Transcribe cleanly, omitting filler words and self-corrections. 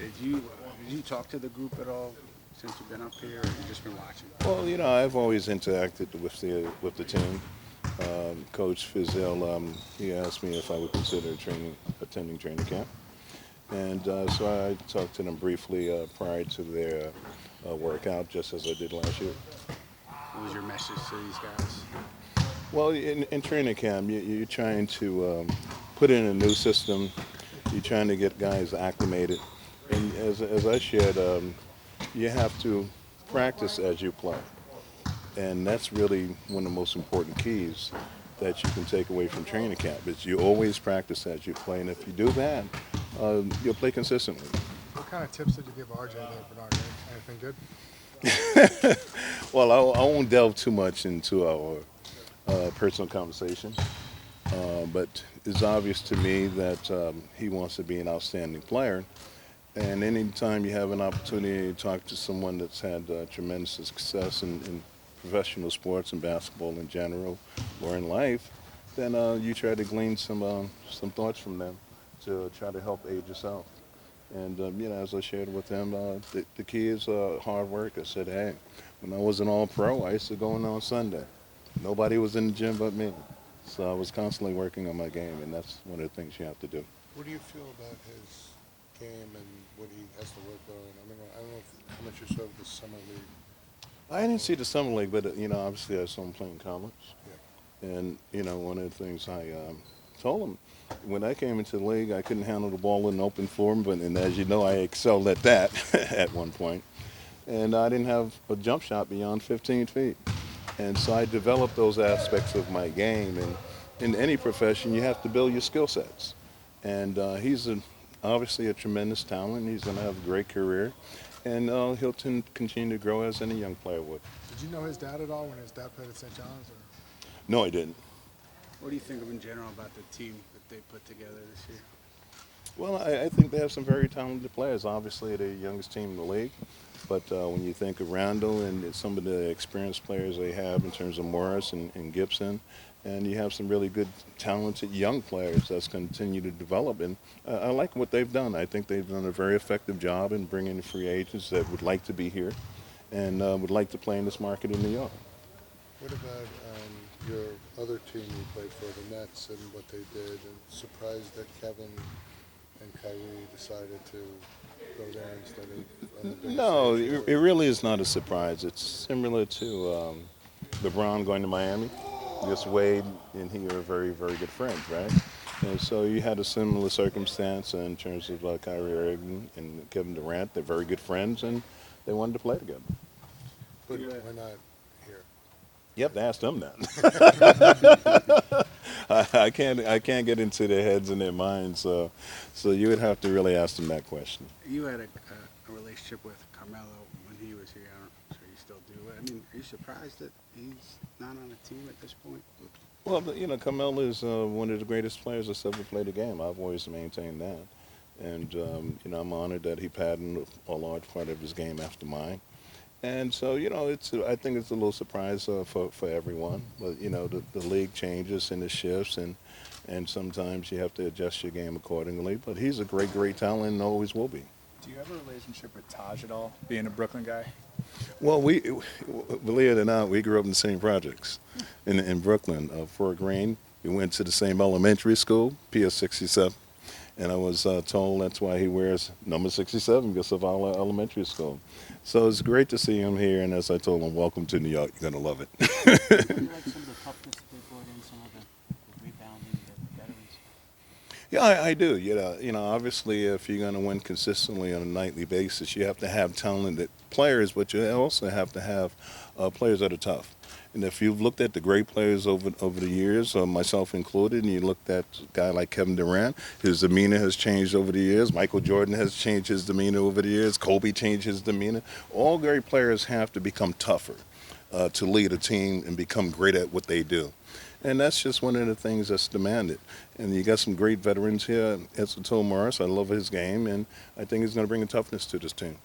Did you talk to the group at all since you've been up here, or you just been watching? Well, I've always interacted with the team. Coach Fizel, he asked me if I would consider attending training camp, and so I talked to them briefly prior to their workout, just as I did last year. What was your message to these guys? Well, in training camp, you're trying to put in a new system. You're trying to get guys acclimated, and as I shared, you have to practice as you play. And that's really one of the most important keys that you can take away from training camp is you always practice as you play. And if you do that, you'll play consistently. What kind of tips did you give RJ there, Bernard? Anything good? Well, I won't delve too much into our personal conversation, but it's obvious to me that he wants to be an outstanding player. And anytime you have an opportunity to talk to someone that's had tremendous success in professional sports and basketball in general or in life, then you try to glean some thoughts from them to try to help aid yourself. And as I shared with them, the key is hard work. I said, hey, when I was an all-pro, I used to go in on Sunday. Nobody was in the gym but me. So I was constantly working on my game, and that's one of the things you have to do. What do you feel about his game and what he has to work on? I don't know how much you saw of the summer league. I didn't see the summer league, but obviously I saw him playing college. Yeah. And one of the things I told him when I came into the league, I couldn't handle the ball in open form, and as you know, I excelled at that at one point. And I didn't have a jump shot beyond 15 feet. And so I developed those aspects of my game. And in any profession, you have to build your skill sets. And he's obviously a tremendous talent. He's going to have a great career. And he'll continue to grow as any young player would. Did you know his dad at all when his dad played at St. John's? Or? No, I didn't. What do you think of in general about the team that they put together this year? Well, I think they have some very talented players. Obviously, they're the youngest team in the league. But when you think of Randall and some of the experienced players they have in terms of Morris and Gibson, and you have some really good, talented young players that's continue to develop. And I like what they've done. I think they've done a very effective job in bringing in free agents that would like to be here and would like to play in this market in New York. What about your other team you played for, the Nets, and what they did? And surprised that Kevin and Kyrie decided to go there instead of on the biggest No, stage? it really is not a surprise. It's similar to LeBron going to Miami. Just Wade and he are very, very good friends, right? And so you had a similar circumstance in terms of Kyrie Irving and Kevin Durant. They're very good friends, and they wanted to play together. But why not here? You have to ask them that. I can't get into their heads and their minds, so you would have to really ask them that question. You had a relationship with Carmelo when he was here. I'm sure you still do. I mean, are you surprised that he's not on a team at this point? Well, Carmelo is one of the greatest players that's ever played the game. I've always maintained that. And, I'm honored that he patterned a large part of his game after mine. And so, I think it's a little surprise for everyone. But, the league changes and it shifts, and sometimes you have to adjust your game accordingly. But he's a great, great talent and always will be. Do you have a relationship with Taj at all, being a Brooklyn guy? Well, believe it or not, we grew up in the same projects in Brooklyn. Fort Greene. We went to the same elementary school, PS 67. And I was told that's why he wears number 67 because of our elementary school. So it's great to see him here. And as I told him, welcome to New York. You're going to love it. Do you like some of the toughness they brought in, some of the rebounding, the veterans? Yeah, I do. Obviously, if you're going to win consistently on a nightly basis, you have to have talented players, but you also have to have players that are tough. And if you've looked at the great players over the years, myself included, and you looked at a guy like Kevin Durant, his demeanor has changed over the years. Michael Jordan has changed his demeanor over the years. Kobe changed his demeanor. All great players have to become tougher to lead a team and become great at what they do. And that's just one of the things that's demanded. And you got some great veterans here. As I told Morris, I love his game, and I think he's going to bring a toughness to this team.